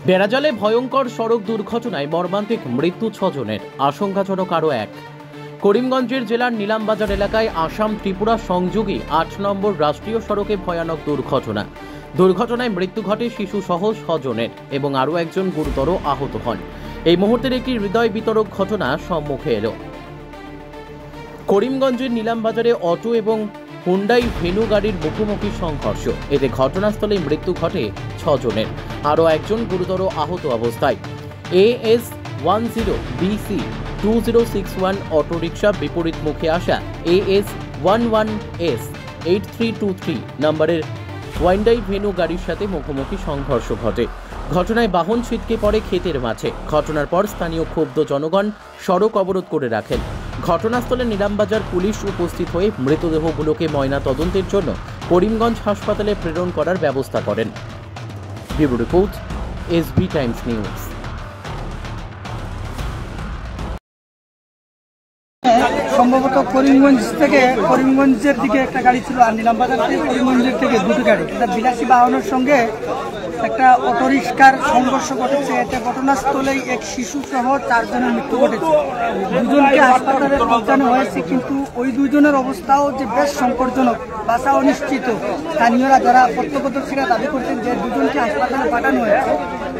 বেড়াজালে ভয়ঙ্কর সড়ক দুর্ঘটনায় মর্মান্তিক মৃত্যু 6 জনের, আশঙ্কাজনক আরও এক। করিমগঞ্জের জেলার নিলামবাজার এলাকায় আসাম ত্রিপুরা সংযোগী 8 নম্বর রাষ্ট্রীয় সড়কে ভয়ানক দুর্ঘটনায় মৃত্যু ঘটে শিশু সহ 6 জনের এবং আরও একজন গুরুতর আহত হন। এই মুহূর্তের একটি হৃদয় বিতরক ঘটনা সম্মুখে এলো। করিমগঞ্জের নিলামবাজারে অটো এবং হুন্ডাই ভেনু গাড়ির মুখোমুখি সংঘর্ষ, এতে ঘটনাস্থলে মৃত্যু ঘটে 6 জনের, আরও একজন গুরুতর আহত অবস্থায়। AS 10BC 2061 অটোরিকশা বিপরীত মুখে আসা AS 11S 8323 নম্বরের হুন্ডাই ভেনু গাড়ির সাথে মুখোমুখি সংঘর্ষ ঘটে। ঘটনায় বাহন ছিটকে পড়ে ক্ষেতের মাঝে। ঘটনার পর স্থানীয় ক্ষুব্ধ জনগণ সড়ক অবরোধ করে রাখেন। ঘটনাস্থলে নিলামবাজার পুলিশ উপস্থিত হয়ে মৃতদেহগুলোকে ময়না তদন্তের জন্য করিমগঞ্জ হাসপাতালে প্রেরণ করার ব্যবস্থা করেন। Bureau report, SB Times news. সম্ভবত করিমগঞ্জের দিকে একটা গাড়ি ছিল, আর নিলামবাজার থেকে করিমগঞ্জের থেকে দুটো গাড়ি, এটা বিলাসী বাহনের সঙ্গে একটা অটোরিক্সার সংঘর্ষ ঘটেছে। এতে ঘটনাস্থলেই এক শিশু সহ 4 জনের মৃত্যু ঘটেছে। দুজনকে হাসপাতালে পৌঁছানো হয়েছে, কিন্তু ওই দুজনের অবস্থাও যে বেশ সংকটজনক, বাঁচা অনিশ্চিত। স্থানীয়রা যারা প্রত্যক্ষদর্শীরা দাবি করছেন যে দুজনকে হাসপাতালে পাঠানো হয়েছে,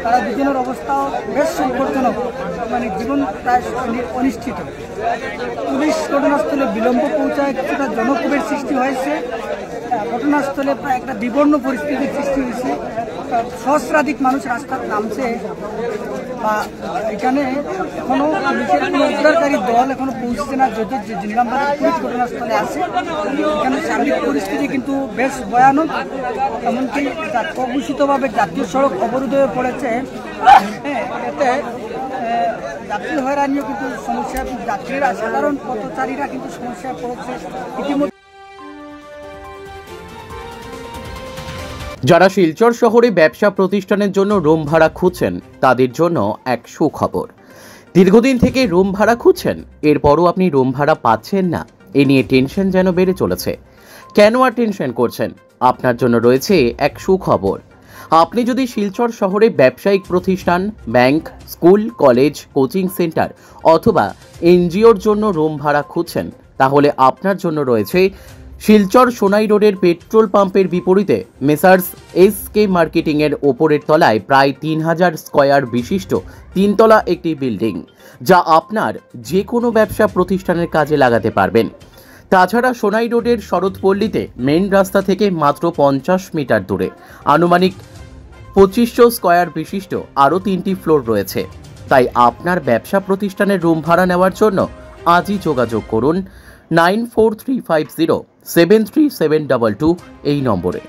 তারা দুজনের অবস্থাও বেশ সংকটজনক, মানে জীবন প্রায় অনিশ্চিত। পুলিশ ঘটনাস্থলে বিলম্ব পৌঁছায়, কিছুটা জনক্ষোভের সৃষ্টি হয়েছে। ঘটনাস্থলে প্রায় একটা বিবর্ণ পরিস্থিতির সৃষ্টি হয়েছে। সহস্রাধিক মানুষ রাস্তায় নামছে, বা এখানে এখনো পুলিশের কোনো উদ্ধারকারী দল এখনো পৌঁছছে না। যদি নিলামবাজার পুলিশ ঘটনাস্থলে আসে, এখানে সার্বিক পরিস্থিতি কিন্তু বেশ ভয়ানক। এমনকি অঘোষিতভাবে জাতীয় সড়ক অবরোধ হয়ে পড়েছে। এতে যাত্রী হয়রানিও কিন্তু সমস্যা, যাত্রীরা সাধারণ পথচারীরা কিন্তু সমস্যায় পড়েছে ইতিমধ্যে। যারা শিলচর শহরে ব্যবসা প্রতিষ্ঠানের জন্য রুম ভাড়া খুঁজছেন, তাদের জন্য এক সুখবর। দীর্ঘদিন থেকে রুম ভাড়া খুঁজছেন, এরপরও আপনি রুম ভাড়া পাচ্ছেন না, এ নিয়ে টেনশন যেন বেড়ে চলেছে। কেন আর টেনশন করছেন? আপনার জন্য রয়েছে এক সুখবর। আপনি যদি শিলচর শহরে ব্যবসায়িক প্রতিষ্ঠান, bank, school, college, coaching centre অথবা NGOর জন্য রুম ভাড়া খুঁজছেন, তাহলে আপনার জন্য রয়েছে শিলচর সোনাই রোডের পেট্রোল পাম্পের বিপরীতে মেসার্স SK মার্কেটিংয়ের ওপরের তলায় প্রায় 3000 স্কয়ার বিশিষ্ট 3 তলা একটি বিল্ডিং, যা আপনার যে কোনো ব্যবসা প্রতিষ্ঠানের কাজে লাগাতে পারবেন। তাছাড়া সোনাই রোডের শরৎপল্লীতে মেইন রাস্তা থেকে মাত্র 50 মিটার দূরে আনুমানিক 2500 স্কয়ার বিশিষ্ট আরও 3টি ফ্লোর রয়েছে। তাই আপনার ব্যবসা প্রতিষ্ঠানের রুম ভাড়া নেওয়ার জন্য আজই যোগাযোগ করুন 9435073722 এই নম্বরে।